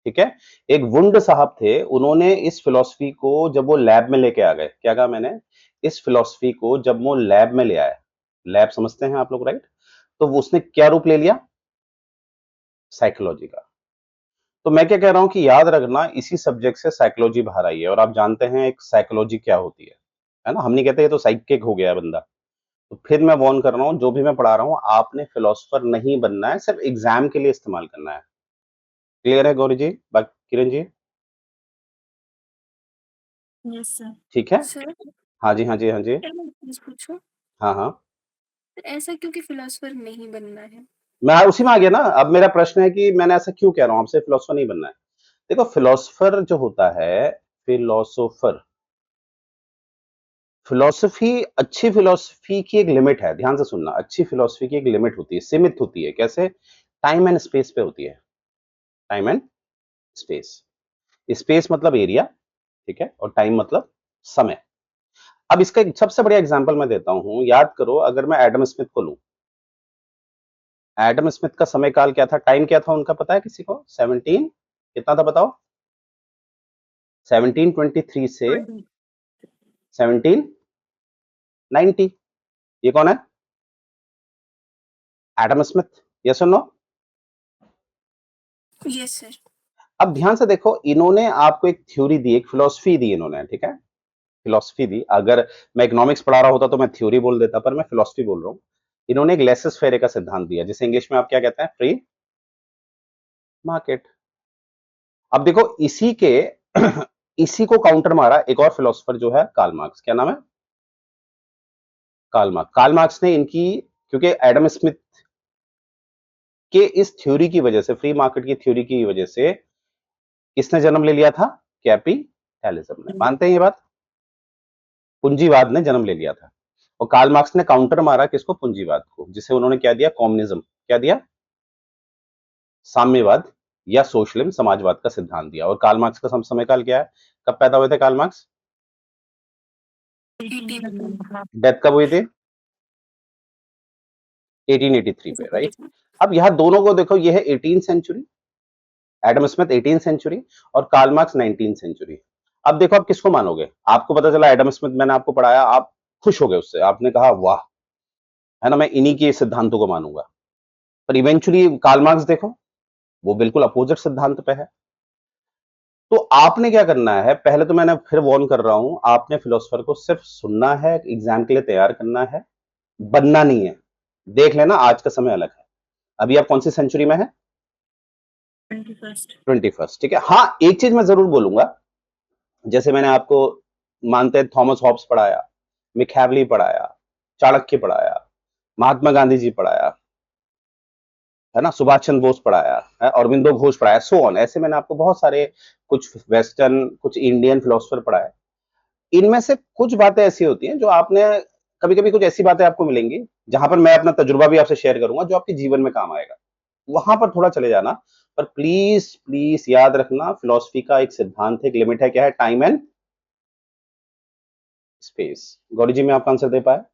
ठीक है। एक वुंड साहब थे, उन्होंने इस फिलॉसफी को जब वो लैब में लेके आ गए, क्या कहा मैंने, इस फिलॉसफी को जब वो लैब में ले आए, लैब समझते हैं आप लोग, राइट, तो वो उसने क्या रूप ले लिया, साइकोलॉजी का। तो मैं क्या कह रहा हूं कि याद रखना इसी सब्जेक्ट से साइकोलॉजी बाहर आई है, और आप जानते हैं एक साइकोलॉजी क्या होती है ना, हम नहीं कहते ये तो साइकिक हो गया है बंदा। तो फिर मैं वार्न कर रहा हूं, जो भी मैं पढ़ा रहा हूं आपने फिलोसोफर नहीं बनना है, सिर्फ एग्जाम के लिए इस्तेमाल करना है। क्लियर है गौरी जी, किरण जी? Yes sir. ठीक है। सर हाँ जी, हाँ जी, हाँ जी। क्या मैं प्लीज पूछूं? हाँ हाँ, ऐसा क्योंकि फिलोसफर नहीं बनना है? मैं उसी में आ गया ना। अब मेरा प्रश्न है कि मैंने ऐसा क्यों कह रहा हूं आपसे फिलोसोफर नहीं बनना है। देखो फिलोसोफर जो होता है, फिलोसोफर, फिलोसफी, अच्छी फिलोसफी की एक लिमिट है, ध्यान से सुनना, अच्छी फिलोसफी की एक लिमिट होती है, सीमित होती है, कैसे, टाइम एंड स्पेस पे होती है, टाइम एंड स्पेस। स्पेस मतलब एरिया, ठीक है, और टाइम मतलब समय। अब इसका एक सबसे बढ़िया एग्जांपल मैं देता हूं, याद करो, अगर मैं एडम स्मिथ को लूं, एडम स्मिथ का समय काल क्या था, टाइम क्या था उनका, पता है किसी को, 17, कितना था बताओ, 1723 से 20। 1790। ये कौन है, एडम स्मिथ, यस और नो? Yes sir. अब ध्यान से देखो, इन्होंने आपको एक थ्योरी दी, एक फिलोसफी दी इन्होंने, ठीक है, फिलोसफी दी। अगर मैं इकोनॉमिक्स पढ़ा रहा होता तो मैं थ्योरी बोल देता, पर मैं फिलोसफी बोल रहा हूं। इन्होंने एक लेसिस फेरे का सिद्धांत दिया, जिसे इंग्लिश में आप क्या कहते हैं, फ्री मार्केट। अब देखो इसी के इसी को काउंटर मारा एक और फिलोसोफर जो है, कार्ल मार्क्स। क्या नाम है, कार्ल मार्क्स। कार्ल मार्क्स ने इनकी, क्योंकि एडम स्मिथ के इस थ्योरी की वजह से, फ्री मार्केट की थ्योरी की वजह से, किसने जन्म ले लिया था, कैपिटलिज्म ने, मानते हैं ये बात, पूंजीवाद ने जन्म ले लिया था। और कार्ल मार्क्स ने काउंटर मारा किसको, पूंजीवाद को, जिसे उन्होंने क्या दिया, कम्युनिज्म, क्या दिया, साम्यवाद या सोशलिज्म, समाजवाद का सिद्धांत दिया। और कार्ल मार्क्स का समय काल क्या है, कब पैदा हुए थे कार्ल मार्क्स, डेथ कब हुई थी, 1883 पे, राइट। अब यहां दोनों को देखो, ये है 18 सेंचुरी, एडम स्मिथ 18 सेंचुरी, और कार्ल मार्क्स 19 सेंचुरी। अब देखो आप किसको मानोगे, आपको पता चला एडम स्मिथ मैंने आपको पढ़ाया, आप खुश हो गए उससे, आपने कहा वाह, है ना, मैं इन्हीं के सिद्धांतों को मानूंगा। पर इवेंचुअली कार्ल मार्क्स देखो, वो बिल्कुल अपोजिट सिद्धांत पे है। तो आपने क्या करना है, पहले तो मैंने फिर वार्न कर रहा हूं, आपने फिलोसफर को सिर्फ सुनना है, एग्जाम के लिए तैयार करना है, बनना नहीं है। देख लेना आज का समय अलग है। अभी आप कौन सी सेंचुरी में है, 21st। 21st, ठीक है। हाँ, एक चीज मैं जरूर बोलूंगा, जैसे मैंने आपको, मानते हैं, थॉमस हॉब्स पढ़ाया, मिखैवली पढ़ाया, चाणक्य पढ़ाया, महात्मा गांधी जी पढ़ाया, है ना, सुभाष चंद्र बोस पढ़ाया है, अरविंदो घोष पढ़ाया, सो ऑन, ऐसे मैंने आपको बहुत सारे, कुछ वेस्टर्न, कुछ इंडियन फिलोसफर पढ़ाए। इनमें से कुछ बातें ऐसी होती हैं जो आपने, कभी कभी कुछ ऐसी बातें आपको मिलेंगी जहां पर मैं अपना तजुर्बा भी आपसे शेयर करूंगा, जो आपके जीवन में काम आएगा, वहां पर थोड़ा चले जाना। पर प्लीज प्लीज याद रखना, फिलोसफी का एक सिद्धांत है, एक लिमिट है, क्या है, टाइम एंड स्पेस। गौरी जी में आपका आंसर दे पाए?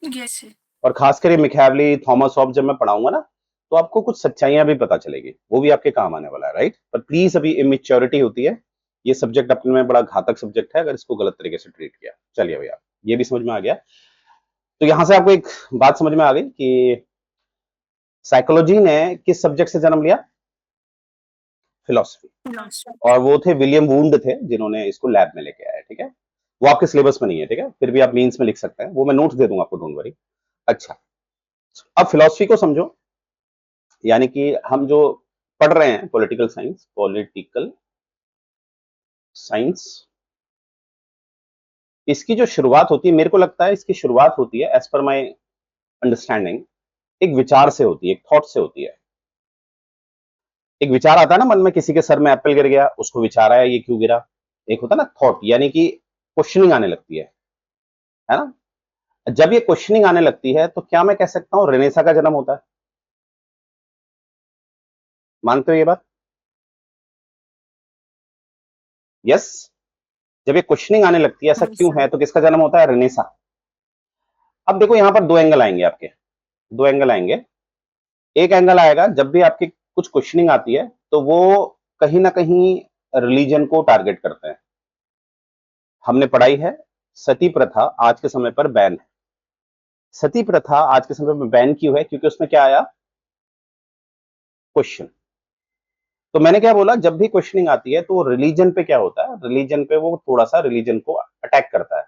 Yes sir. और खासकर ये मिखैवली, थॉमस हॉब्स जब मैं पढ़ाऊंगा ना, तो आपको कुछ सच्चाइयां भी पता चलेगी, वो भी आपके काम आने वाला है, राइट। पर प्लीज, अभी इमेच्योरिटी होती है, ये सब्जेक्ट अपने में बड़ा घातक सब्जेक्ट है अगर इसको गलत तरीके से ट्रीट किया। चलिए भैया, ये भी समझ में आ गया। तो यहां से आपको एक बात समझ में आ गई कि साइकोलॉजी ने किस सब्जेक्ट से जन्म लिया, फिलोसफी। और वो थे विलियम वुंड थे, जिन्होंने इसको लैब में लेके आए, ठीक है। वो आपके सिलेबस में नहीं है, ठीक है, फिर भी आप मीन्स में लिख सकते हैं, वो मैं नोट्स दे दूंगा आपको, डोंट वरी। अच्छा, अब फिलोसफी को समझो, यानी कि हम जो पढ़ रहे हैं, पॉलिटिकल साइंस, पॉलिटिकल साइंस, इसकी जो शुरुआत होती है, मेरे को लगता है इसकी शुरुआत होती है, एज पर माय अंडरस्टैंडिंग, एक विचार से होती है, एक थॉट से होती है। एक विचार आता है ना मन में, किसी के सर में एप्पल गिर गया, उसको विचार आया ये क्यों गिरा, एक होता है ना थॉट, यानी कि क्वेश्चनिंग आने लगती है ना। जब ये क्वेश्चनिंग आने लगती है, तो क्या मैं कह सकता हूं रेनेसा का जन्म होता है, मानते हो ये बात? यस। जब ये क्वेश्चनिंग आने लगती है, ऐसा यस क्यों सर। है, तो किसका जन्म होता है, रेनेसा। अब देखो यहां पर दो एंगल आएंगे आपके, दो एंगल आएंगे। एक एंगल आएगा जब भी आपकी कुछ क्वेश्चनिंग आती है तो वो कहीं ना कहीं रिलीजन को टारगेट करते हैं। हमने पढ़ाई है सती प्रथा आज के समय पर बैन है। सती प्रथा आज के समय में बैन क्यों है? क्योंकि उसमें क्या आया? क्वेश्चन। तो मैंने क्या बोला, जब भी क्वेश्चनिंग आती है तो रिलीजन पे क्या होता है, रिलीजन पे वो थोड़ा सा रिलीजन को अटैक करता है।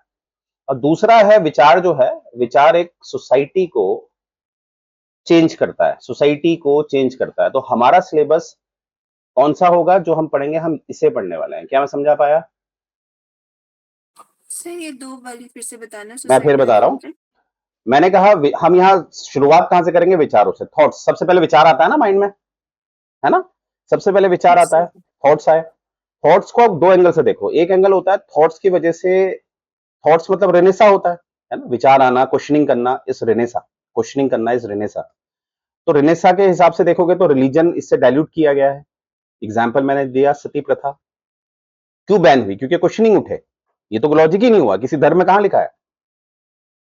और दूसरा है विचार, जो है विचार एक सोसाइटी को चेंज करता है, सोसाइटी को चेंज करता है। तो हमारा सिलेबस कौन सा होगा जो हम पढ़ेंगे? हम इसे पढ़ने वाले हैं। क्या मैं समझा पाया? सर ये 2 वाली फिर से बताना, मैं फिर सोसाइटी बता रहा हूं। ओरिएंटेड। मैंने कहा हम यहाँ शुरुआत कहां से करेंगे? विचारों से, थॉट्स। सबसे पहले विचार आता है ना माइंड में, है ना? सबसे पहले विचार यस आता है, सर। थॉट्स आए। थॉट्स को आप दो एंगल से देखो। एक एंगल होता है थॉट्स की वजह से, थॉट्स मतलब रेनेसा होता है ना? विचार आना, क्वेश्चनिंग करना, इस रेनेसा, क्वेश्चनिंग करना इस रेनेसा। तो रेनेसा के हिसाब से देखोगे तो रिलीजन इससे डाइल्यूट किया गया है। एग्जाम्पल मैंने दिया सती प्रथा। क्यों बैन हुई? क्योंकि क्वेश्चनिंग उठे। ये तो लॉजिक ही नहीं हुआ, किसी धर्म में कहां लिखा है?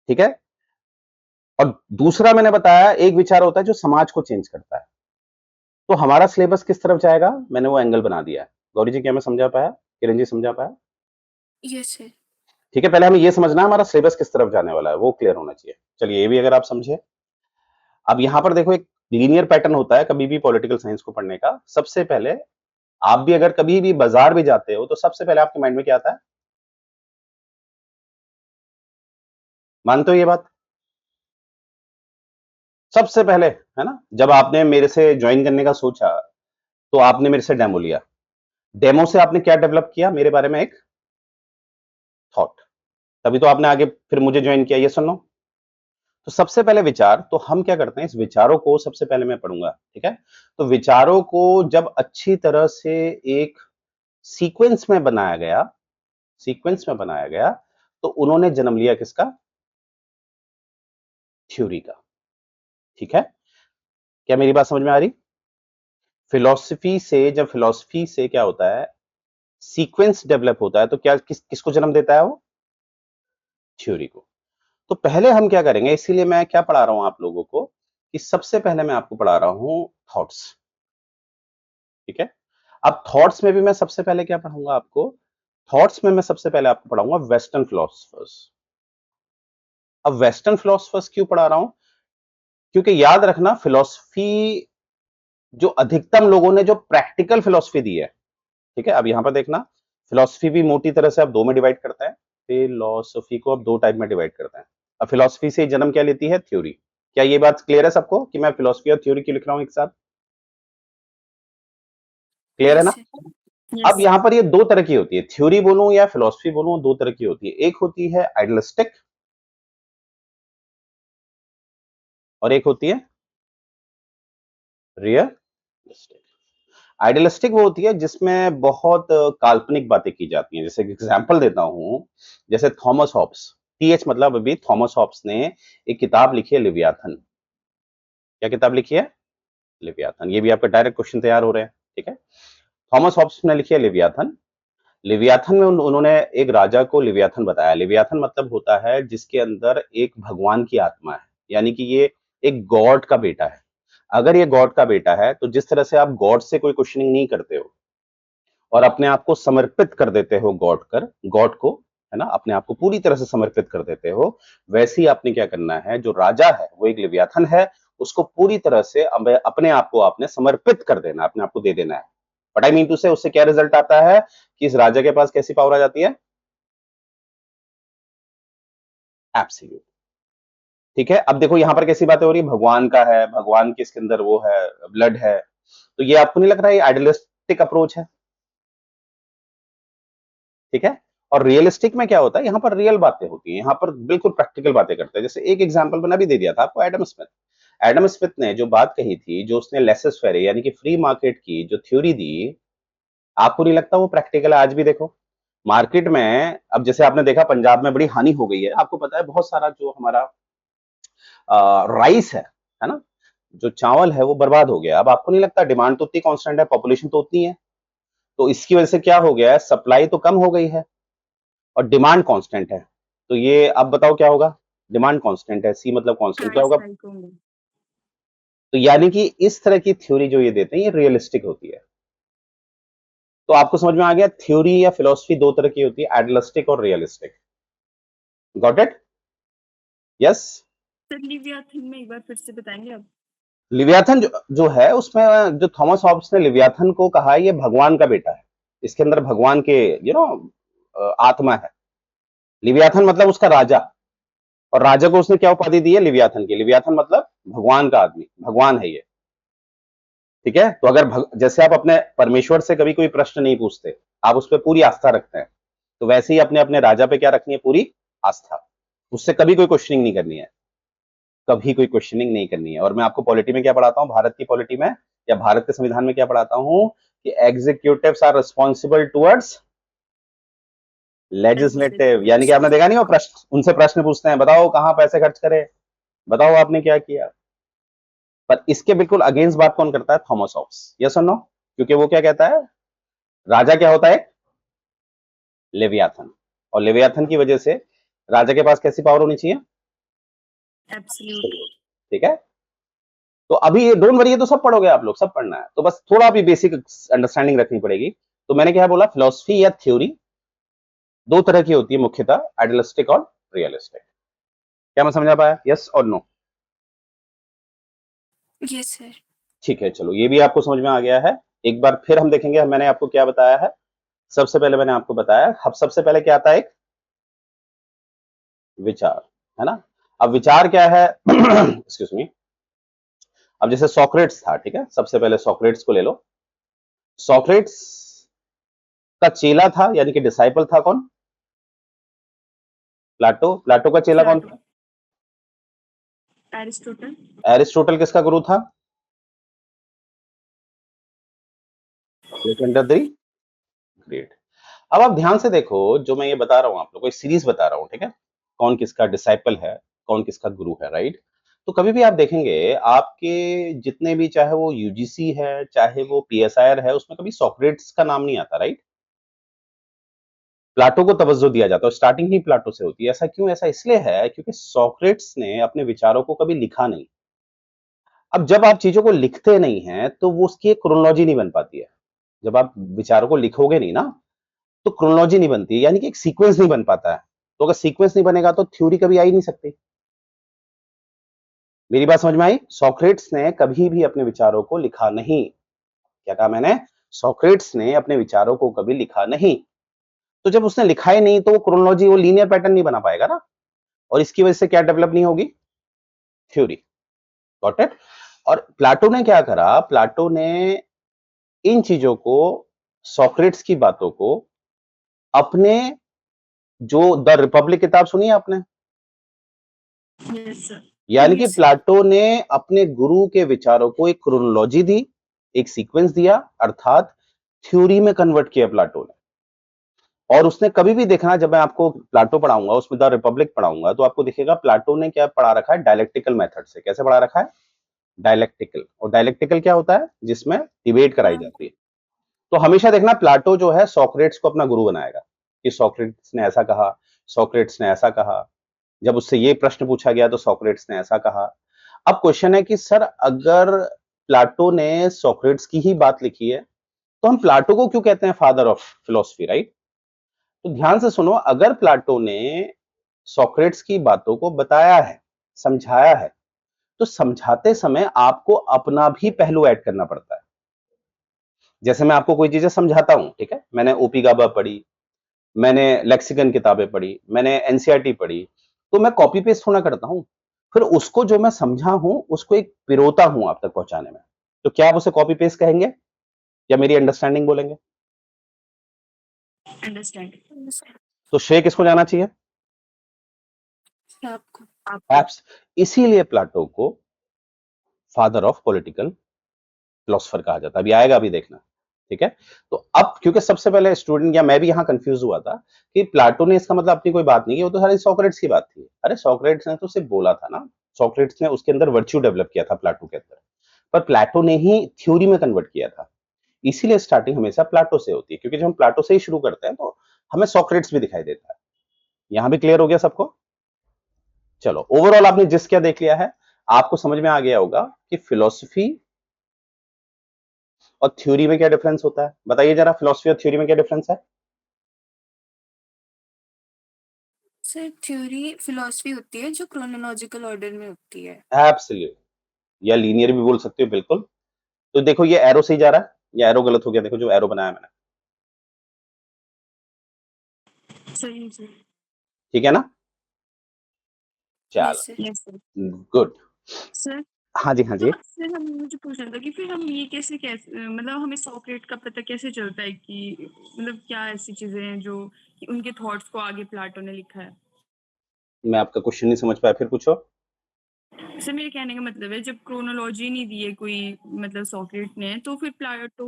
ठीक है। और दूसरा मैंने बताया एक विचार होता है जो समाज को चेंज करता है। तो हमारा सिलेबस किस तरफ जाएगा, मैंने वो एंगल बना दिया है। गौरी जी, क्या मैं समझा पाया? किरण जी समझा पाया? Yes sir. ठीक है, पहले हमें ये समझना है हमारा सिलेबस किस तरफ जाने वाला है, वो क्लियर होना चाहिए। चलिए, ये भी अगर आप समझे। अब यहां पर देखो, एक लीनियर पैटर्न होता है कभी भी पॉलिटिकल साइंस को पढ़ने का। सबसे पहले आप भी अगर कभी भी बाजार भी जाते हो तो सबसे पहले आपके माइंड में क्या आता है? मानते हो ये बात? सबसे पहले, है ना, जब आपने मेरे से ज्वाइन करने का सोचा तो आपने मेरे से डेमो लिया। डेमो से आपने क्या डेवलप किया मेरे बारे में? एक थॉट। तभी तो आपने आगे फिर मुझे ज्वाइन किया। ये सुनो, तो सबसे पहले विचार, तो हम क्या करते हैं, इस विचारों को सबसे पहले मैं पढ़ूंगा। ठीक है। तो विचारों को जब अच्छी तरह से एक सीक्वेंस में बनाया गया, सीक्वेंस में बनाया गया, तो उन्होंने जन्म लिया किसका? थ्योरी का। ठीक है। क्या मेरी बात समझ में आ रही? फिलॉसफी से, जब फिलॉसफी से क्या होता है, सीक्वेंस डेवलप होता है, तो क्या किसको जन्म देता है वो? थ्योरी को। तो पहले हम क्या करेंगे, इसीलिए मैं क्या पढ़ा रहा हूं आप लोगों को, कि सबसे पहले मैं आपको पढ़ा रहा हूं थॉट्स। ठीक है। अब थॉट्स में भी मैं सबसे पहले क्या पढ़ाऊंगा आपको? थॉट्स में मैं सबसे पहले आपको पढ़ाऊंगा वेस्टर्न फिलोसफर्स। अब वेस्टर्न फिलोसफर्स क्यों पढ़ा रहा हूं? क्योंकि याद रखना, फिलोसफी जो अधिकतम लोगों ने जो प्रैक्टिकल फिलोसफी दी है, ठीक है। अब यहां पर देखना, फिलोसफी भी मोटी तरह से आप दो में डिवाइड करते हैं। फिलोसफी को आप दो टाइप में डिवाइड करते हैं। अब फिलोसफी से जन्म क्या लेती है? थ्योरी। क्या ये बात क्लियर है सबको कि मैं फिलोसफी और थ्योरी क्यों लिख रहा हूं एक साथ? क्लियर है यस ना? सर। अब यस। यहां पर ये दो तरह की होती है, थ्योरी बोलूं या फिलोसफी बोलूं, दो तरह की होती है। एक होती है आइडियलिस्टिक और एक होती है रियलिस्टिक। आइडियलिस्टिक वो होती है जिसमें बहुत काल्पनिक बातें की जाती हैं। जैसे एग्जांपल देता हूं, जैसे थॉमस हॉब्स। टीएच मतलब अभी थॉमस हॉब्स ने एक किताब लिखी है लिवियाथन। क्या किताब लिखी है? लिवियाथन। ये भी आपका डायरेक्ट क्वेश्चन तैयार हो रहे हैं। ठीक है। थॉमस हॉब्स ने लिखी है लिवियाथन। लिवियाथन में उन्होंने एक राजा को लिवियाथन बताया। लिवियाथन मतलब होता है जिसके अंदर एक भगवान की आत्मा है, यानी कि ये एक गॉड का बेटा है। अगर ये गॉड का बेटा है तो जिस तरह से आप गॉड से कोई क्वेश्चनिंग नहीं करते हो और अपने आप को समर्पित कर देते हो गॉड को, है ना, अपने आप को पूरी तरह से समर्पित कर देते हो, वैसे ही आपने क्या करना है, जो राजा है वो एक लिव्याथन है, उसको पूरी तरह से अपने आप को आपने समर्पित कर देना, अपने आप को दे देना है। बट आई मीन टू से, उससे क्या रिजल्ट आता है कि इस राजा के पास कैसी पावर आ जाती है? एब्सोल्यूट। ठीक है। अब देखो यहां पर कैसी बातें हो रही है, भगवान का है, भगवान के इसके अंदर वो है, ब्लड है। तो ये आपको नहीं लग रहा है आइडियलिस्टिक अप्रोच है? ठीक है। और रियलिस्टिक में क्या होता है, यहां पर रियल बातें होती हैं, यहां पर बिल्कुल प्रैक्टिकल बातें करते हैं। जैसे एक एग्जांपल मैंने भी दे दिया था आपको, एडम स्मिथ। एडम स्मिथ ने जो बात कही थी, जो उसने लेसेस फेयर यानी कि फ्री मार्केट की जो थ्योरी दी, आपको नहीं लगता वो प्रैक्टिकल है? आज भी देखो मार्केट में, अब जैसे आपने देखा पंजाब में बड़ी हानि हो गई है, आपको पता है बहुत सारा जो हमारा राइस है ना, जो चावल है वो बर्बाद हो गया। अब आपको नहीं लगता डिमांड तो उतनी कांस्टेंट है, पॉपुलेशन तो उतनी है, तो इसकी वजह से क्या हो गया है, सप्लाई तो कम हो गई है और डिमांड कांस्टेंट है। तो ये अब बताओ क्या होगा? डिमांड कांस्टेंट है, सी मतलब कांस्टेंट, क्या प्राइस होगा? हाइक होंगे। तो यानी कि इस तरह की थ्योरी जो ये देते हैं ये रियलिस्टिक होती है। तो आपको समझ में आ गया, थ्योरी या फिलोसफी दो तरह की होती है, आइडियलिस्टिक और realistic. Got it? Yes. Sir Leviathan में एक बार फिर से बताएंगे आप? लिव्याथन जो है उसमें जो थॉमस हॉब्स ने लिव्याथन को कहा है ये भगवान का बेटा है, इसके अंदर भगवान के आत्मा है। लिव्याथन मतलब उसका राजा, और राजा को उसने क्या उपाधि दी है? लिव्याथन की। लिव्याथन मतलब भगवान का आदमी, भगवान है ये। ठीक है, तो अगर जैसे आप अपने परमेश्वर से कभी कोई प्रश्न नहीं पूछते, आप उस पर पूरी आस्था रखते हैं, तो वैसे ही अपने अपने राजा पे क्या रखनी है? पूरी आस्था। उससे कभी कोई क्वेश्चनिंग नहीं करनी है, कभी कोई क्वेश्चनिंग नहीं करनी है। और मैं आपको पॉलिटी में क्या पढ़ाता हूं, भारत की पॉलिटी में या भारत के संविधान में क्या पढ़ाता हूं कि executives are responsible towards legislative. यानी कि आपने देखा नहीं, वो प्रश्न उनसे प्रश्न पूछते हैं, बताओ कहां पैसे खर्च करे, बताओ आपने क्या किया। पर इसके बिल्कुल अगेंस्ट बात कौन करता है? Thomas Hobbes. यस और नो? क्योंकि वो क्या कहता है, राजा क्या होता है? लेवियाथन। और लेवियाथन की वजह से राजा के पास कैसी पावर होनी चाहिए? एब्सोल्यूट। ठीक है, तो अभी ये डोंट वरी, ये तो सब पढ़ोगे आप लोग, सब पढ़ना है, तो बस थोड़ा भी बेसिक अंडरस्टैंडिंग रखनी पड़ेगी। तो मैंने क्या बोला, फिलोसफी या थ्योरी दो तरह की होती है मुख्यतः, आइडियलिस्टिक और रियलिस्टिक। क्या मैं समझा पाया? यस और नो? Yes sir. ठीक है, चलो ये भी आपको समझ में आ गया है। एक बार फिर हम देखेंगे, मैंने आपको क्या बताया है। सबसे पहले मैंने आपको बताया, अब सबसे पहले क्या आता है? एक विचार, है ना। अब विचार क्या है? Excuse me. अब जैसे सॉक्रेट्स था, ठीक है, सबसे पहले सॉक्रेट्स को ले लो। सॉक्रेट्स का चेला था, यानी कि डिसाइपल था कौन? प्लाटो। प्लाटो का चेला कौन था? एरिस्टोटल। एरिस्टोटल किसका गुरु था? Alexander the great. अब आप ध्यान से देखो, जो मैं ये बता रहा हूं आप लोगों को, एक सीरीज बता रहा हूं, ठीक है, कौन किसका डिसाइपल है, कौन किसका गुरु है, राइट। तो कभी भी आप देखेंगे आपके जितने भी, चाहे वो यूजीसी है चाहे वो पीएसआईआर है, उसमें कभी सॉक्रेट्स का नाम नहीं आता, राइट। प्लाटो को तवज्जो दिया जाता है, स्टार्टिंग ही प्लाटो से होती है। ऐसा क्यों? ऐसा इसलिए है क्योंकि सॉक्रेट्स ने अपने विचारों को कभी लिखा नहीं। अब जब आप चीजों को लिखते नहीं हैं तो वो उसकी एक क्रोनोलॉजी नहीं बन पाती है। जब आप विचारों को लिखोगे नहीं ना, तो क्रोनोलॉजी नहीं बनती, यानी कि एक सीक्वेंस नहीं बन पाता है। तो अगर सीक्वेंस नहीं बनेगा तो थ्योरी कभी आ ही नहीं सकती। मेरी बात समझ में आई? सॉक्रेट्स ने कभी भी अपने विचारों को लिखा नहीं। क्या कहा मैंने? सॉक्रेट्स ने अपने विचारों को कभी लिखा नहीं। तो जब उसने लिखा ही नहीं तो वो क्रोनोलॉजी, वो लीनियर पैटर्न नहीं बना पाएगा ना, और इसकी वजह से क्या डेवलप नहीं होगी? थ्योरी। Got it? और प्लाटो ने क्या करा? प्लाटो ने इन चीजों को, सॉक्रेट्स की बातों को अपने, जो द रिपब्लिक किताब सुनी है आपने? Yes sir. यानी कि प्लाटो ने अपने गुरु के विचारों को एक क्रोनोलॉजी दी, एक सीक्वेंस दिया, अर्थात थ्योरी में कन्वर्ट किया प्लाटो ने। और उसने कभी भी देखना, जब मैं आपको प्लाटो पढ़ाऊंगा, उसमें द रिपब्लिक पढ़ाऊंगा, तो आपको दिखेगा प्लाटो ने क्या पढ़ा रखा है? डायलेक्टिकल मेथड से। कैसे पढ़ा रखा है? डायलेक्टिकल। और डायलेक्टिकल क्या होता है? जिसमें डिबेट कराई जाती है। तो हमेशा देखना, प्लाटो जो है सॉक्रेट्स को अपना गुरु बनाएगा कि सॉक्रेट्स ने ऐसा कहा, सॉक्रेट्स ने ऐसा कहा। जब उससे ये प्रश्न पूछा गया तो सॉक्रेट्स ने ऐसा कहा। अब क्वेश्चन है कि सर, अगर प्लाटो ने सॉक्रेट्स की ही बात लिखी है तो हम प्लाटो को क्यों कहते हैं फादर ऑफ फिलोसफी, राइट? तो ध्यान से सुनो, अगर प्लाटो ने सॉक्रेट्स की बातों को बताया है, समझाया है, तो समझाते समय आपको अपना भी पहलू ऐड करना पड़ता है। जैसे मैं आपको कोई चीजें समझाता हूं, ठीक है, मैंने ओपी गाबा पढ़ी, मैंने लेक्सिकन किताबें पढ़ी, मैंने एनसीईआरटी पढ़ी, तो मैं कॉपी पेस्ट थोड़ा करता हूं। फिर उसको जो मैं समझा हूं उसको एक पिरोता हूं आप तक पहुंचाने में। तो क्या आप उसे कॉपी पेस्ट कहेंगे या मेरी अंडरस्टैंडिंग बोलेंगे? अंडरस्टैंड। तो श्रेय किसको जाना चाहिए? आपको। एप्स। इसीलिए प्लाटो को फादर ऑफ पॉलिटिकल फिलोसफर कहा जाता है। अभी आएगा, अभी देखना, ठीक है। तो अब क्योंकि सबसे पहले स्टूडेंट, या मैं भी यहां कंफ्यूज हुआ था कि प्लाटो ने इसका मतलब अपनी कोई बात नहीं की, वो तो सारी सॉक्रेट्स की बात थी। अरे सॉक्रेट्स ने तो सिर्फ बोला था ना, सॉक्रेट्स ने उसके अंदर वर्च्यू डेवलप किया था प्लाटो के अंदर, पर प्लाटो ने ही थ्योरी में कन्वर्ट किया था। इसीलिए स्टार्टिंग हमेशा प्लाटो से होती है, क्योंकि जब हम प्लाटो से ही शुरू करते हैं तो हमें सॉक्रेट्स भी दिखाई देता है। यहां भी क्लियर हो गया सबको? चलो, ओवरऑल आपने जिस क्या देख लिया है, आपको समझ में आ गया होगा कि फिलॉसफी और थ्योरी में क्या डिफरेंस होता है। बताइए जरा, फिलॉसफी और थ्योरी में क्या डिफरेंस है। सर थ्योरी फिलॉसफी होती है जो क्रोनोलॉजिकल ऑर्डर में होती है। एब्सोल्यूट, या लीनियर भी बोल सकते हो, बिल्कुल। तो देखो ये एरो सही जा रहा है या एरो गलत हो गया, देखो जो एरो बनाया मैंने, सही सर। ठीक है ना। यस चलो, sir. Yes sir. Good. Sir हाँ जी, हाँ तो जी। सर हम मुझे पूछना था कि फिर हम ये कैसे कैसे मतलब हमें सॉक्रेट का पता कैसे चलता है कि मतलब क्या ऐसी चीजें हैं जो कि उनके थॉट्स को आगे प्लाटो ने लिखा है। मैं आपका क्वेश्चन नहीं समझ पाया, फिर पूछो। सर मेरे कहने का मतलब है जब क्रोनोलॉजी नहीं दी है कोई मतलब सॉक्रेट ने तो फिर प्लाटो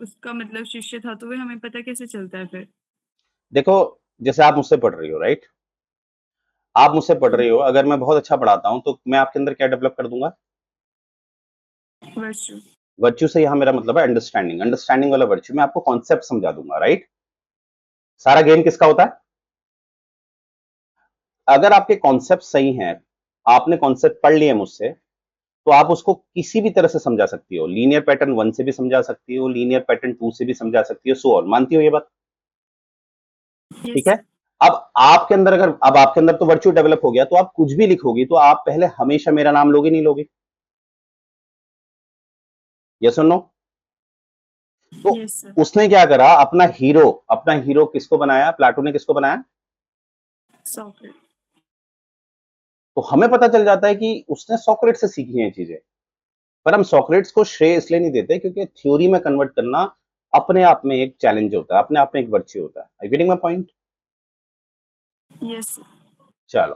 उसका मतलब शिष्य था तो वे हमें पता कैसे चलता है फिर। देखो, जैसे आप मुझसे पढ़ रही हो, राइट। आप मुझसे पढ़ रही हो, अगर मैं बहुत अच्छा पढ़ाता हूं तो मैं आपके अंदर क्या डेवलप कर दूंगा। वर्चू। वर्च्यू से यहां मेरा मतलब है अंडरस्टैंडिंग, अंडरस्टैंडिंग वाला वर्च्यू, मैं आपको कॉन्सेप्ट समझा दूंगा, राइट। सारा गेम किसका होता है। अगर आपके कॉन्सेप्ट सही हैं, आपने कॉन्सेप्ट पढ़ लिए मुझसे, तो आप उसको किसी भी तरह से समझा सकती हो। लीनियर पैटर्न 1 से भी समझा सकती हो, लीनियर पैटर्न 2 से भी समझा सकती हो, सो ऑन। मानती हो ये बात। ठीक यस है। सर। अब आपके अंदर, अगर अब आपके अंदर तो वर्च्यू डेवलप हो गया, तो आप कुछ भी लिखोगी तो आप पहले हमेशा मेरा नाम लोगे, नहीं लोगे। यस और नो। तो यस सर। उसने क्या करा, अपना हीरो किसको बनाया, प्लाटो ने किसको बनाया। सॉक्रेट। तो हमें पता चल जाता है कि उसने सॉक्रेट से सीखी हैं चीजें। पर हम सॉक्रेट्स को श्रेय इसलिए नहीं देते क्योंकि थ्योरी में कन्वर्ट करना अपने आप में एक चैलेंज होता है, अपने आप में एक वर्च्यू होता है। I getting my point. Yes sir. चलो,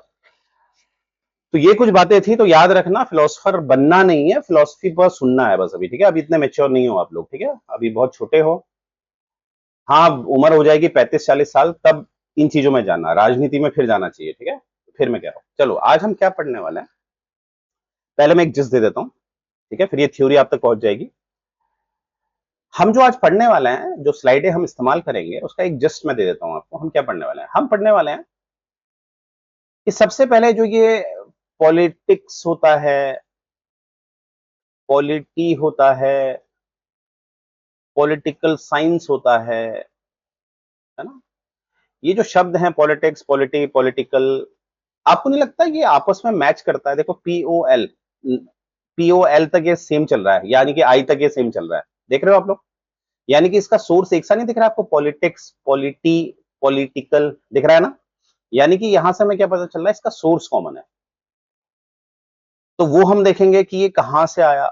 तो ये कुछ बातें थी, तो याद रखना फिलोसोफर बनना नहीं है, फिलोसफी पर सुनना है बस अभी, ठीक है। अभी इतने मेच्योर नहीं हो आप लोग, ठीक है, अभी बहुत छोटे हो। हाँ, उम्र हो जाएगी 35-40 साल, तब इन चीजों में जाना, राजनीति में फिर जाना चाहिए, ठीक है। फिर मैं कह रहा हूं, चलो आज हम क्या पढ़ने वाले हैं। पहले मैं एक जिस्ट दे देता हूं, ठीक है, फिर ये थ्योरी आप तक पहुंच जाएगी। हम जो आज पढ़ने वाले हैं, जो स्लाइडें हम इस्तेमाल करेंगे, उसका एक जस्ट मैं दे देता हूं आपको। हम क्या पढ़ने वाले हैं, हम पढ़ने वाले हैं कि सबसे पहले जो ये पॉलिटिक्स होता है, पॉलिटी होता है, पॉलिटिकल साइंस होता है ना। ये जो शब्द हैं पॉलिटिक्स, पॉलिटी, पॉलिटिकल, आपको नहीं लगता ये आपस में मैच करता है। देखो पीओएल तक ये सेम चल रहा है, यानी कि आई तक ये सेम चल रहा है, देख रहे हो आप लोग। यानी कि इसका सोर्स एक सा नहीं दिख रहा आपको, पॉलिटिक्स, पॉलिटी, पॉलिटिकल दिख रहा है ना। यानी कि यहां से हमें क्या पता चल रहा है, इसका सोर्स कॉमन है। तो वो हम देखेंगे कि ये कहां से आया,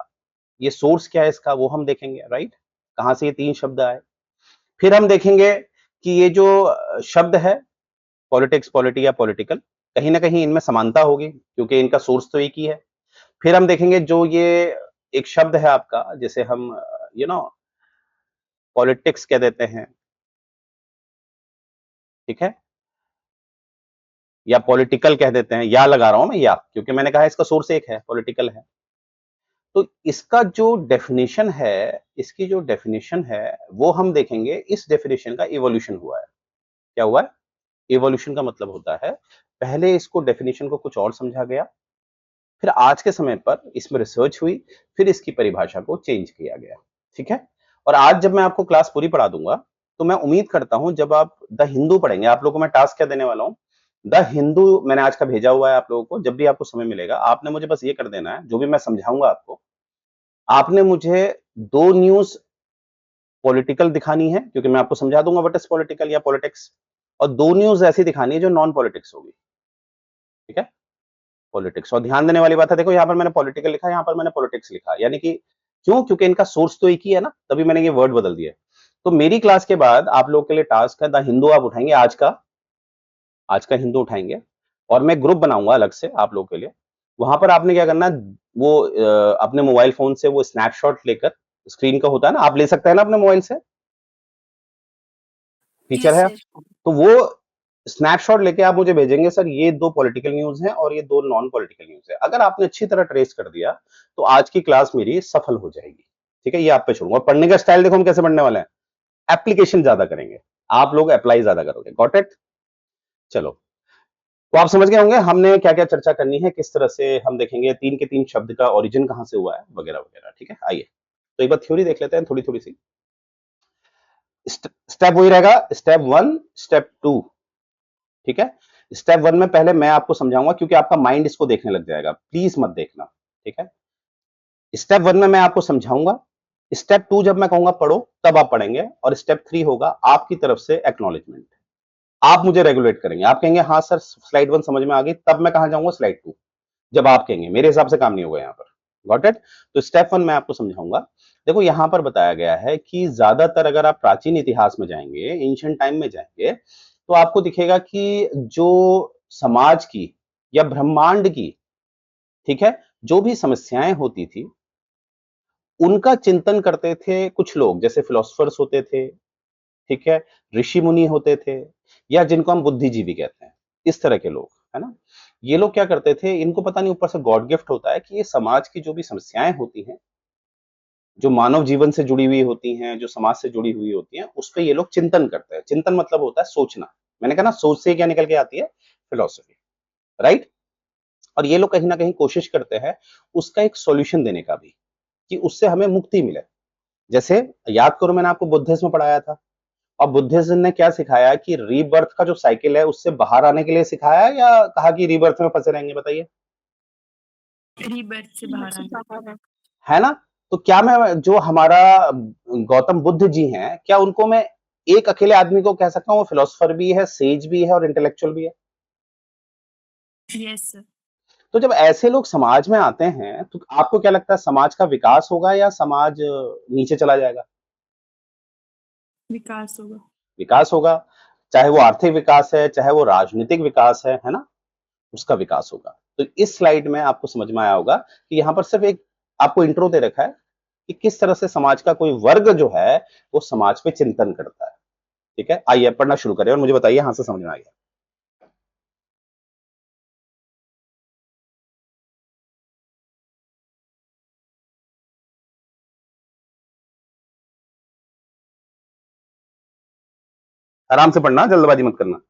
ये सोर्स क्या है इसका, वो हम देखेंगे, राइट। कहां से ये तीन शब्द आए। फिर हम देखेंगे कि ये जो शब्द है पॉलिटिक्स, पॉलिटी या पॉलिटिकल, कहीं ना कहीं इनमें समानता होगी क्योंकि इनका सोर्स तो एक ही है। फिर हम देखेंगे जो ये एक शब्द है आपका, जिसे हम पॉलिटिक्स कह देते हैं, ठीक है, या पॉलिटिकल कह देते हैं, या लगा रहा हूं मैं या, क्योंकि मैंने कहा इसका सोर्स एक है, पॉलिटिकल है। तो इसका जो डेफिनेशन है, इसकी जो डेफिनेशन है, वो हम देखेंगे। इस डेफिनेशन का इवोल्यूशन हुआ है। क्या हुआ है। इवोल्यूशन का मतलब होता है पहले इसको डेफिनेशन को कुछ और समझा गया, फिर आज के समय पर इसमें रिसर्च हुई, फिर इसकी परिभाषा को चेंज किया गया, ठीक है। और आज जब मैं आपको क्लास पूरी पढ़ा दूंगा, तो मैं उम्मीद करता हूं जब आप द हिंदू पढ़ेंगे, आप लोगों को मैं टास्क क्या देने वाला हूं, द हिंदू मैंने आज का भेजा हुआ है आप लोगों को। जब भी आपको समय मिलेगा, आपने मुझे बस ये कर देना है, जो भी मैं समझाऊंगा आपको, आपने मुझे दो न्यूज पॉलिटिकल दिखानी है, क्योंकि मैं आपको समझा दूंगा व्हाट इज पॉलिटिकल या पॉलिटिक्स, और दो न्यूज ऐसी दिखानी है जो नॉन पॉलिटिक्स होगी, ठीक है। पॉलिटिक्स, और ध्यान देने वाली बात है, देखो यहाँ पर मैंने पॉलिटिकल लिखा है, यहाँ पर मैंने पॉलिटिक्स लिखा है, यानी कि क्यों, क्योंकि इनका सोर्स तो एक ही है ना, तभी मैंने ये वर्ड बदल दिया। तो मेरी क्लास के बाद आप लोग के लिए टास्क है, द हिंदू आप उठाएंगे, आज का हिंदू उठाएंगे, और मैं ग्रुप बनाऊंगा अलग से आप लोग के लिए। वहां पर आपने क्या करना है, वो अपने मोबाइल फोन से वो स्नैपशॉट लेकर, स्क्रीन का होता है ना, आप ले सकते हैं ना अपने मोबाइल से, फीचर यस है। सर। तो वो स्नैपशॉट लेके आप मुझे भेजेंगे, सर ये दो पॉलिटिकल न्यूज हैं और ये दो नॉन पॉलिटिकल न्यूज है। अगर आपने अच्छी तरह ट्रेस कर दिया, तो आज की क्लास मेरी सफल हो जाएगी, ठीक है। ये आप पे छोड़ूंगा। और पढ़ने का स्टाइल देखो हम कैसे पढ़ने वाले हैं, एप्लीकेशन ज्यादा करेंगे, आप लोग अप्लाई ज्यादा करोगे। Got it. चलो, तो आप समझ गए होंगे हमने क्या-क्या चर्चा करनी है, किस तरह से हम देखेंगे 3 के 3 शब्द का ओरिजिन कहाँ से हुआ है, वगैरह-वगैरह, ठीक है? आइए, तो एक बार थ्योरी देख लेते हैं थोड़ी-थोड़ी सी। स्टेप वही रहेगा, स्टेप 1, स्टेप 2, ठीक है? स्टेप 1 में पहले मैं आपको समझाऊँगा क्योंकि आपका माइंड इसको देखने लग जाएगा, प्लीज़ मत देखना, ठीक है? स्टेप 1 में मैं आपको समझाऊँगा, स्टेप 2 जब मैं कहूँगा पढ़ो, तब आप पढ़ेंगे और स्टेप 3 होगा आपकी तरफ से एक्नॉलेजमेंट। आप मुझे रेगुलेट करेंगे, आप कहेंगे हाँ सर स्लाइड 1 समझ में आ गई, तब मैं कहाँ जाऊँगा स्लाइड 2, जब आप कहेंगे, मेरे हिसाब से काम नहीं होगा यहाँ पर। Got it? तो स्टेप 1 मैं आपको समझाऊँगा। देखो यहाँ पर बताया गया है कि ज़्यादातर अगर आप प्राचीन इतिहास में जाएँगे, एंशिएंट टाइम में जाएँगे, तो आपको दिखेगा कि जो समाज की या ब्रह्मांड की, ठीक है? जो भी समस्याएँ होती थी, उनका चिंतन करते थे कुछ लोग, जैसे फिलोसोफर्स होते थे, ठीक है? ऋषि-मुनि होते थे या जिनको हम बुद्धिजीवी कहते हैं, इस तरह के लोग, है ना? ये लोग क्या करते थे, इनको पता नहीं ऊपर से गॉड गिफ्ट होता है कि ये समाज की जो भी समस्याएँ होती हैं, जो मानव जीवन से जुड़ी हुई होती हैं, जो समाज से जुड़ी हुई होती हैं, उस पे ये लोग चिंतन करते हैं। चिंतन मतलब होता है सोचना। मैंने कहा ना सोच से क्या निकल के आती है? Philosophy, right? और ये लोग कहीं न कहीं कोशिश करते हैं उसका एक सॉल्यूशन देने का भी, कि उससे हमें मुक्ति मिले। जैसे याद करो मैंने आपको बुद्धिज़्म में पढ़ाया था। और बुद्धिज्म ने क्या सिखाया कि रीबर्थ का जो साइकिल है उससे बाहर आने के लिए सिखाया या कहा कि रीबर्थ में फंसे रहेंगे बताइए? रीबर्थ से बाहर आना। है ना? तो क्या मैं जो हमारा गौतम बुद्ध जी हैं, क्या उनको मैं एक अकेले आदमी को कह सकता हूँ वो फिलोसोफर भी है, सेज भी है और इंटेलेक्चुअल भी है? Yes sir. तो जब ऐसे लोग समाज में आते हैं, तो आपको क्या लगता है समाज का विकास होगा या समाज नीचे चला जाएगा? विकास होगा। विकास होगा। चाहे वो आर्थिक विकास है, चाहे वो राजनीतिक विकास है ना? उसका विकास होगा। तो इस स्लाइड में आपको समझ में आया होगा कि यहाँ पर सिर्फ एक आपको इंट्रो दे रखा है कि किस तरह से समाज का कोई वर्ग जो है, वो समाज पे चिंतन करता है। ठीक है? आइए पढ़ना शुरू करें और मुझे बताइए यहाँ से समझ में आ गया। आराम से पढ़ना, जल्दबाजी मत करना।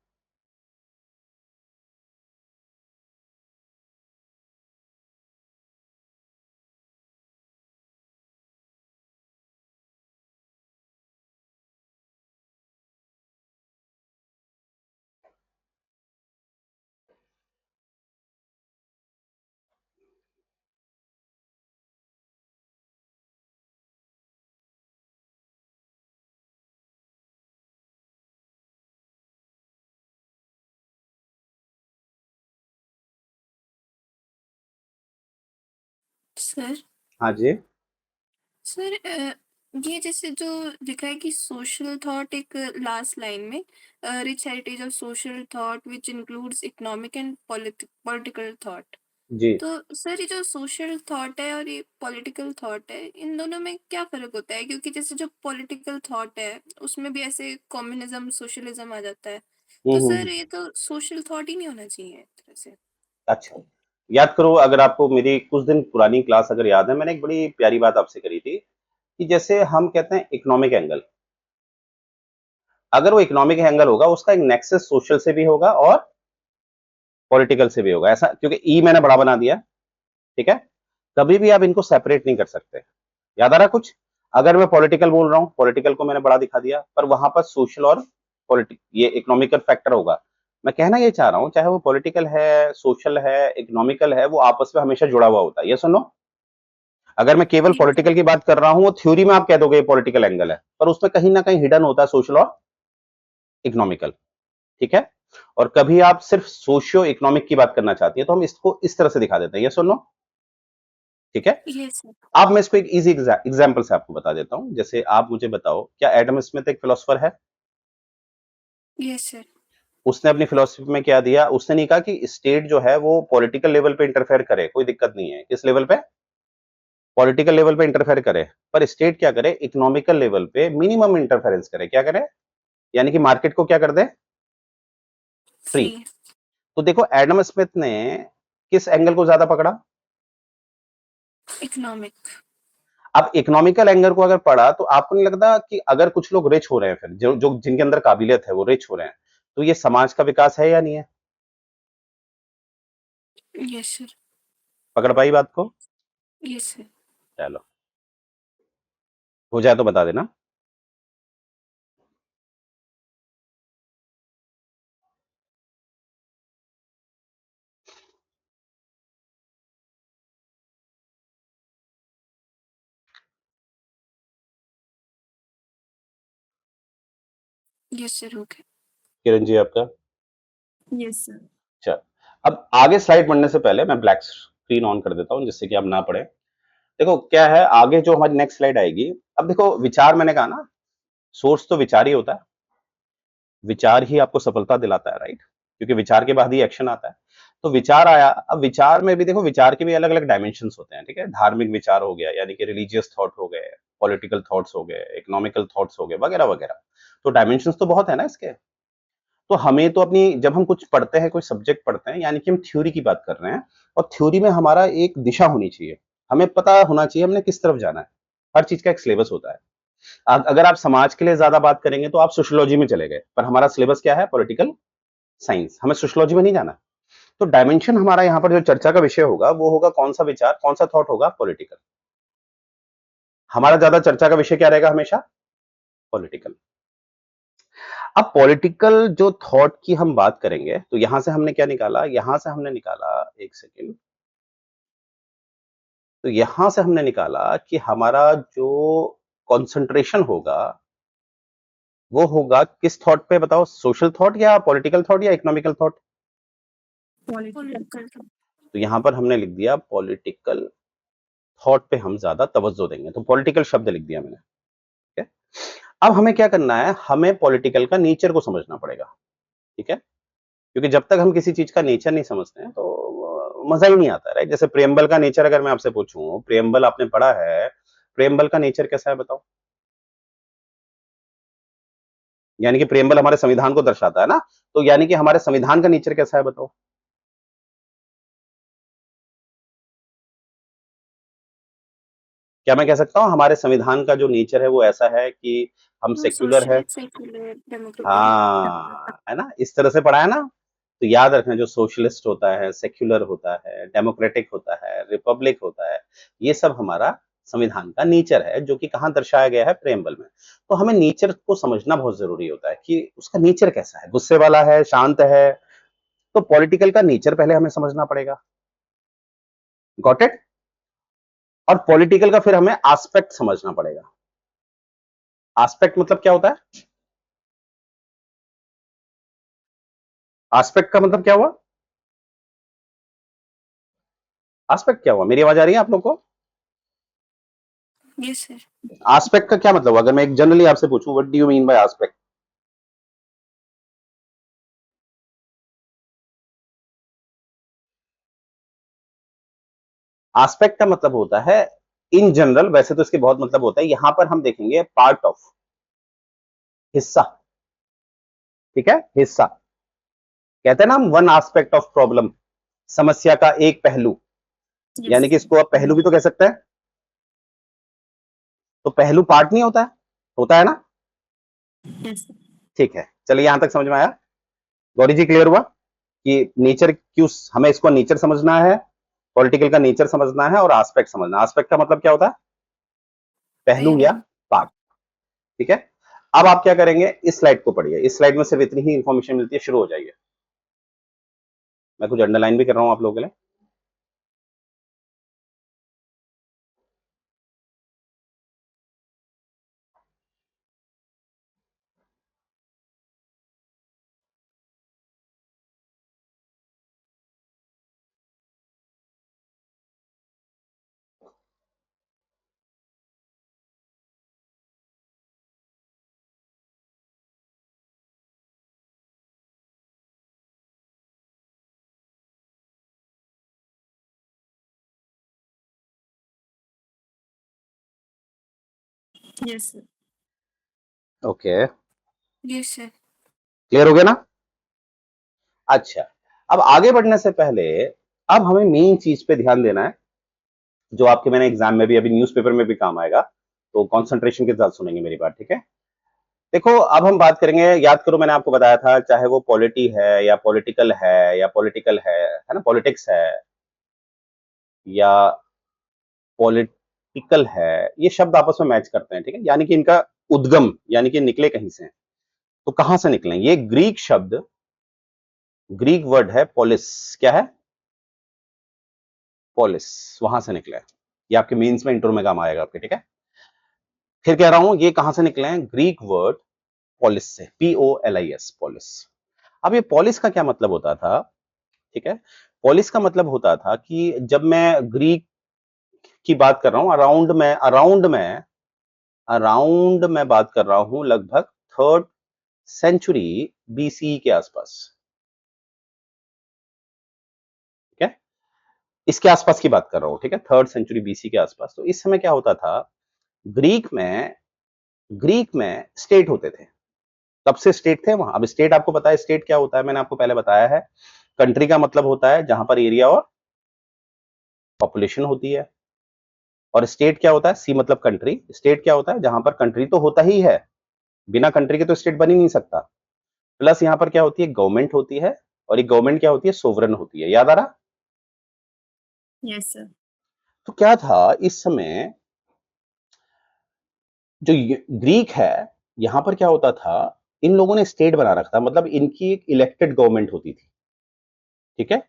सर हाँ जी। सर ये जैसे जो लिखा है कि सोशल थॉट एक लास्ट लाइन में rich heritage of social thought which includes economic and political thought. जी। तो सर ये जो सोशल थॉट है और ये पॉलिटिकल थॉट है इन दोनों में क्या फर्क होता है, क्योंकि जैसे जो पॉलिटिकल थॉट है उसमें भी ऐसे कम्युनिज्म सोशलिज्म आ जाता है। तो सर हुँ। ये तो सोशल थॉट ही नहीं होना चाहिए एक तरह से। अच्छा। याद करो अगर आपको मेरी कुछ दिन पुरानी क्लास अगर याद है, मैंने एक बड़ी प्यारी बात आपसे करी थी कि जैसे हम कहते हैं इकोनॉमिक एंगल, अगर वो इकोनॉमिक एंगल होगा, उसका एक नेक्सस सोशल से भी होगा और पॉलिटिकल से भी होगा। ऐसा क्योंकि ई मैंने बड़ा बना दिया, ठीक है? कभी भी आप इनको सेपरेट नहीं कर सकते। याद आ रहा है कुछ? अगर मैं पॉलिटिकल बोल रहा हूँ, पॉलिटिकल को मैंने बड़ा दिखा दिया, पर वहाँ पर सोशल और ये इकोनॉमिकल फैक्टर होगा। मैं कहना ये चाह रहा हूँ, चाहे वो पॉलिटिकल है, सोशल है, इकोनॉमिकल है, वो आपस में हमेशा जुड़ा हुआ होता है। येस और नो? अगर मैं केवल ये पॉलिटिकल की बात कर रहा हूँ, वो थ्योरी में आप कह दोगे ये पॉलिटिकल एंगल है, पर उसमें कहीं न कहीं हिडन होता है सोशल और इकोनॉमिकल, ठीक है? और कभी आप सिर्फ सोशियो इकोनॉमिक की बात करना चाहती है, तो हम इसको इस तरह से दिखा देते हैं। येस और नो? ठीक है? ये सर। अब मैं इसको एक ईज़ी एग्ज़ाम्पल से आपको बता देता हूँ। जैसे आप मुझे बताओ, क्या एडम स्मिथ एक फिलोसोफर है? Yes sir. उसने अपनी फिलॉसफी में क्या दिया? उसने नहीं कहा कि स्टेट जो है वो पॉलिटिकल लेवल पे इंटरफेयर करे, कोई दिक्कत नहीं है। किस लेवल पे? पॉलिटिकल लेवल पे इंटरफेयर करे, पर स्टेट क्या करे? इकोनॉमिकल लेवल पे मिनिमम इंटरफेरेंस करे। क्या करे? यानी कि मार्केट को क्या कर दे? फ्री। फ्री। तो देखो एडम स्मिथ ने किस एंगल को ज़्यादा पकड़ा? इकोनॉमिक। अब इकोनॉमिकल एंगल को अगर पढ़ा तो आपको नहीं लगता कि अगर कुछ लोग रिच हो रहे हैं फिर जो जो जिनके अंदर काबिलियत है वो रिच हो रहे हैं, तो ये समाज का विकास है या नहीं है? Yes sir. पकड़ पाई बात को? Yes sir. चलो, हो जाए तो बता देना। Yes sir, okay. Kiran ji आपका? Yes sir. चल, अब आगे स्लाइड बढ़ने से पहले मैं ब्लैक स्क्रीन ऑन कर देता हूँ जिससे कि आप ना पढ़े। देखो क्या है आगे जो हमारी नेक्स्ट स्लाइड आएगी। अब देखो विचार मैंने कहा ना, सोर्स तो विचार ही होता है। विचार ही आपको सफलता दिलाता है, राइट? क्योंकि विचार के बाद ही एक्शन आता है। तो विचार आया, अब विचार में भी देखो विचार के भी अलग अलग डायमेंशन होते हैं, ठीक है? धार्मिक विचार हो गया, यानी कि रिलीजियस थॉट हो गए, पॉलिटिकल थॉट्स हो गए, इकोनॉमिकल थॉट्स हो गए, वगैरह वगैरह। तो डायमेंशन तो बहुत है ना इसके। तो हमें तो अपनी जब हम कुछ पढ़ते हैं, कोई सब्जेक्ट पढ़ते हैं, यानी कि हम थ्योरी की बात कर रहे हैं, और थ्योरी में हमारा एक दिशा होनी चाहिए। हमें पता होना चाहिए हमने किस तरफ जाना है। हर चीज का एक सिलेबस होता है। अगर आप समाज के लिए ज्यादा बात करेंगे तो आप सोशियोलॉजी में चले गए, पर हमारा सिलेबस क्या है? Political science. हमें सोशियोलॉजी में नहीं जाना। तो डायमेंशन हमारा यहाँ पर जो चर्चा का विषय होगा वो होगा कौन सा विचार, कौन सा थॉट होगा? पॉलिटिकल। हमारा ज्यादा चर्चा का विषय क्या रहेगा? हमेशा पॉलिटिकल। अब पॉलिटिकल जो थॉट की हम बात करेंगे तो यहां से हमने क्या निकाला? यहां से हमने निकाला, एक सेकेंड, तो यहां से हमने निकाला कि हमारा जो कंसंट्रेशन होगा वो होगा किस थॉट पे? बताओ, सोशल थॉट या पॉलिटिकल थॉट या इकोनॉमिकल थॉट? पॉलिटिकल। तो यहां पर हमने लिख दिया पॉलिटिकल थॉट पे हम ज्यादा तवज्जो देंगे, तो पॉलिटिकल शब्द लिख दिया मैंने, ठीक है? अब हमें क्या करना है? हमें पॉलिटिकल का नेचर को समझना पड़ेगा, ठीक है? क्योंकि जब तक हम किसी चीज का नेचर नहीं समझते हैं तो मजा ही नहीं आता, राइट? जैसे प्रेम्बल का नेचर अगर मैं आपसे पूछूं, प्रेम्बल आपने पढ़ा है, प्रेम्बल का नेचर कैसा है बताओ? यानी कि प्रेम्बल हमारे संविधान को दर्शाता है ना, तो यानी कि हमारे संविधान का नेचर कैसा है बताओ? क्या मैं कह सकता हूं हमारे संविधान का जो नेचर है वो ऐसा है कि हम सेक्युलर है? Socialist, secular, democratic. हाँ, है ना? इस तरह से पढ़ा है ना? तो याद रखना, जो सोशलिस्ट होता है, सेक्युलर होता है, डेमोक्रेटिक होता है, रिपब्लिक होता है, ये सब हमारा संविधान का नेचर है, जो कि कहाँ दर्शाया गया है? प्रेम्बल में। तो हमें नेचर को समझना बहुत जरूरी होता है कि उसका नेचर कैसा है, गुस्से वाला है, शांत है। तो पॉलिटिकल का नेचर पहले हमें समझना पड़ेगा। Got it? और पॉलिटिकल का फिर हमें एस्पेक्ट समझना पड़ेगा। एस्पेक्ट मतलब क्या होता है? एस्पेक्ट का मतलब क्या हुआ? एस्पेक्ट क्या हुआ? मेरी आवाज आ रही है आप लोग को? Yes sir. एस्पेक्ट का क्या मतलब हुआ? अगर मैं एक जनरली आपसे पूछूं, what do you mean by aspect? Aspect का मतलब होता है इन जनरल, वैसे तो इसके बहुत मतलब होता है, यहां पर हम देखेंगे पार्ट ऑफ, हिस्सा, ठीक है? हिस्सा कहते हैं ना हम, वन एस्पेक्ट ऑफ प्रॉब्लम, समस्या का एक पहलू। यस। यानी कि इसको आप पहलू भी तो कह सकते हैं। तो पहलू पार्ट नहीं होता है? होता है ना? यस। ठीक है, चलिए यहां तक समझ में आया? गौरी जी क्लियर हुआ कि नेचर क्यों हमें इसको नेचर समझना है, पॉलिटिकल का नेचर समझना है, और एस्पेक्ट समझना है। एस्पेक्ट का मतलब क्या होता है? पहलू या पहलू। पार्ट, ठीक है? अब आप क्या करेंगे? इस स्लाइड को पढ़िए। इस स्लाइड में सिर्फ इतनी ही इंफॉर्मेशन मिलती है, शुरू हो जाइए। मैं कुछ अंडरलाइन भी कर रहा हूं आप लोगों के लिए। Yes sir. Okay, yes sir. Clear हो गया ना? अच्छा, अब आगे बढ़ने से पहले अब हमें मेन चीज पे ध्यान देना है, जो आपके मैंने एग्जाम में भी, अभी न्यूज़पेपर में भी काम आएगा। तो कंसंट्रेशन के साथ सुनेंगे मेरी बात, ठीक है? देखो अब हम बात करेंगे, याद करो मैंने आपको बताया था, चाहे वो पॉलिटी है या पॉलिटिकल है या पॉलिटिकल है ना, पॉलिटिक्स है, या पॉलिटिकल है, ये शब्द आपस में मैच करते हैं, ठीक है, यानी कि इनका उद्गम यानी कि निकले कहीं से हैं। तो कहां से निकले? ये ग्रीक शब्द, ग्रीक वर्ड है पोलिस। क्या है? पोलिस, वहां से निकला है। ये आपके मेंस में इंट्रो में काम आएगा आपके, ठीक है। फिर कह रहा हूं ये कहां से निकले हैं? ग्रीक वर्ड पोलिस से, POLIS, पोलिस। अब ये पोलिस का क्या मतलब होता था? ठीक है, पोलिस का मतलब होता था कि जब मैं ग्रीक की बात कर रहा हूं, अराउंड मैं बात कर रहा हूं लगभग 3rd सेंचुरी BC के आसपास, ठीक है, इसके आसपास की बात कर रहा हूं, ठीक है, 3rd सेंचुरी BC के आसपास। तो इस समय क्या होता था, ग्रीक में स्टेट होते थे। कब से स्टेट थे वहां? अब स्टेट आपको पता है स्टेट क्या होता है, मैंने आपको पहले बताया है। कंट्री का मतलब होता है जहां पर एरिया और पॉपुलेशन होती है। और स्टेट क्या होता है? सी मतलब कंट्री। स्टेट क्या होता है? जहां पर कंट्री तो होता ही है, बिना कंट्री के तो स्टेट बन ही नहीं सकता। प्लस यहां पर क्या होती है? गवर्नमेंट होती है, और ये गवर्नमेंट क्या होती है? सोवरन होती है। याद आ रहा? Yes sir. तो क्या था इस समय, जो ग्रीक है, यहां पर क्या होता था, इन लोगों ने स्टेट बना रखा था, मतलब इनकी एक इलेक्टेड गवर्नमेंट होती थी, ठीक है,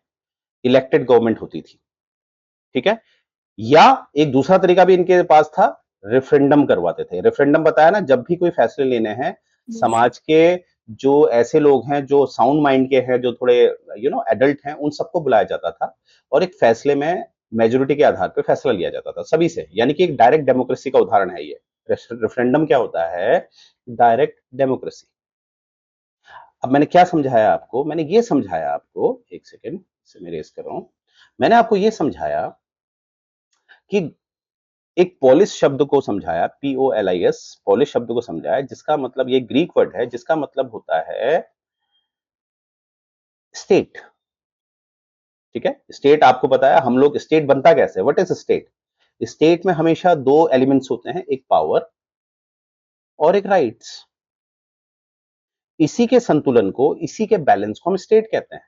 इलेक्टेड गवर्नमेंट होती थी, ठीक है। या एक दूसरा तरीका भी इनके पास था, रेफरेंडम करवाते थे। रेफरेंडम बताया ना, जब भी कोई फैसले लेने हैं, समाज के जो ऐसे लोग हैं जो साउंड माइंड के हैं, जो थोड़े एडल्ट हैं, उन सबको बुलाया जाता था और एक फैसले में मेजोरिटी के आधार पर फैसला लिया जाता था सभी से, यानी कि एक डायरेक्ट डेमोक्रेसी का उदाहरण है ये। रेफरेंडम क्या होता है? Direct democracy. अब मैंने क्या समझाया आपको? मैंने ये समझाया आपको, एक सेकेंड से मैं रेस कर रहा हूं, मैंने आपको ये समझाया कि एक पोलिस शब्द को समझाया, POLIS, पोलिस शब्द को समझाया, जिसका मतलब, ये ग्रीक वर्ड है जिसका मतलब होता है स्टेट, ठीक है। स्टेट आपको पता है, हम लोग स्टेट बनता कैसे? What is state? स्टेट में हमेशा दो एलिमेंट्स होते हैं, एक पावर और एक राइट्स। इसी के संतुलन को, इसी के बैलेंस को हम स्टेट कहते हैं,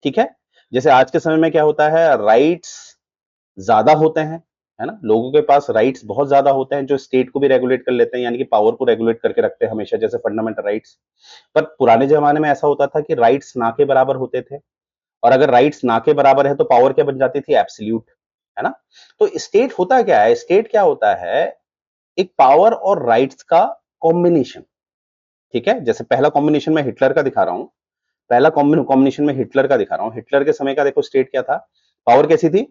ठीक है। जैसे आज के समय में क्या होता है, राइट्स ज्यादा होते हैं, है ना, लोगों के पास राइट्स बहुत ज्यादा होते हैं, जो स्टेट को भी रेगुलेट कर लेते हैं, यानी कि पावर को रेगुलेट करके रखते हैं हमेशा, जैसे फंडामेंटल राइट्स। पर पुराने जमाने में ऐसा होता था कि राइट्स ना के बराबर होते थे, और अगर राइट्स ना के बराबर है तो पावर क्या बन जाती थी? एब्सोल्यूट, है ना। तो स्टेट होता क्या है? स्टेट क्या होता है? एक पावर और राइट्स का कॉम्बिनेशन, ठीक है। जैसे पहला कॉम्बिनेशन में हिटलर का दिखा रहा हूं, पहला कॉम्बिनेशन में हिटलर का दिखा रहा हूं। हिटलर के समय का देखो स्टेट क्या था, पावर कैसी थी?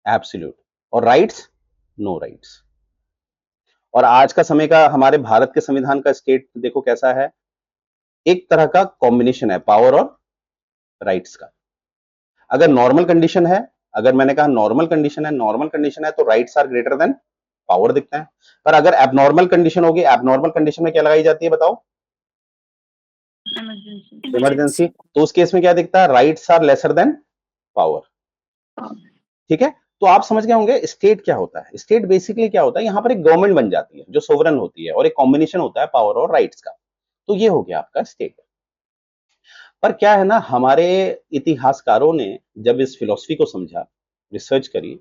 एब्सोल्यूट। और राइट्स? No rights. और आज का समय का, हमारे भारत के संविधान का स्टेट देखो कैसा है, एक तरह का कॉम्बिनेशन है पावर और राइट्स का। अगर नॉर्मल कंडीशन है, अगर मैंने कहा नॉर्मल कंडीशन है तो rights are greater than power दिखता है। पर अगर एबनॉर्मल कंडीशन होगी, एबनॉर्मल कंडीशन में क्या लगाई जाती है बताओ? इमरजेंसी। तो उस केस में क्या दिखता है? Rights are lesser than power, ठीक है। तो आप समझ गए होंगे स्टेट क्या होता है। स्टेट बेसिकली क्या होता है, यहां पर एक गवर्नमेंट बन जाती है जो सोवरन होती है, और एक कॉम्बिनेशन होता है पावर और राइट्स का। तो ये हो गया आपका स्टेट। पर क्या है ना, हमारे इतिहासकारों ने जब इस फिलॉसफी को समझा, रिसर्च करी,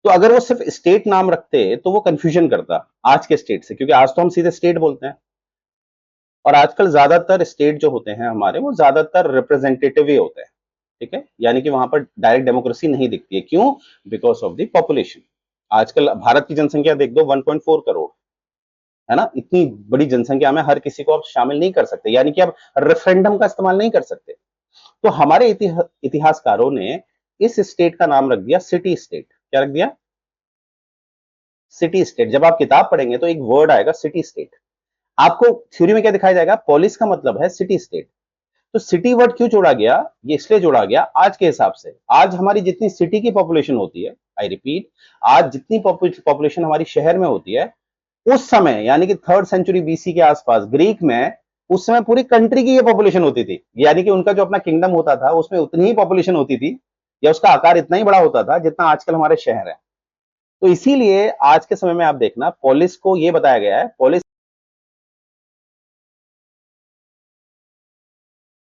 तो अगर वो सिर्फ स्टेट नाम रखते तो वो कंफ्यूजन करता आज के स्टेट से, क्योंकि आज तो हम सीधे स्टेट बोलते हैं। और आजकल ज्यादातर स्टेट जो होते हैं हमारे, वो ज्यादातर रिप्रेजेंटेटिव ही होते हैं, ठीक है, यानी कि वहां पर डायरेक्ट डेमोक्रेसी नहीं दिखती है। क्यों? Because of the population. आजकल भारत की जनसंख्या देख दो, 1.4 करोड़, है ना। इतनी बड़ी जनसंख्या में हर किसी को आप शामिल नहीं कर सकते, यानी कि आप रेफरेंडम का इस्तेमाल नहीं कर सकते। तो हमारे इतिहासकारों ने इस स्टेट का नाम रख दिया सिटी स्टेट। क्या रख दिया? City state. जब आप किताब पढ़ेंगे तो एक वर्ड आएगा सिटी स्टेट। आपको थ्योरी में क्या दिखाया जाएगा? पोलिस का मतलब है सिटी स्टेट। तो सिटी वर्ड क्यों जोड़ा गया? ये इसलिए जोड़ा गया, आज के हिसाब से आज हमारी जितनी सिटी की पॉपुलेशन होती है, आई रिपीट, आज जितनी पॉपुलेशन हमारी शहर में होती है, उस समय यानी कि 3rd सेंचुरी BC के आसपास ग्रीक में, उस समय पूरी कंट्री की ये पॉपुलेशन होती थी। यानी कि उनका जो अपना किंगडम होता था उसमें उतनी ही पॉपुलेशन होती थी, या उसका आकार इतना ही बड़ा होता था जितना आजकल हमारे शहर है। तो इसीलिए आज के समय में आप देखना, पोलिस को ये बताया गया है, पोलिस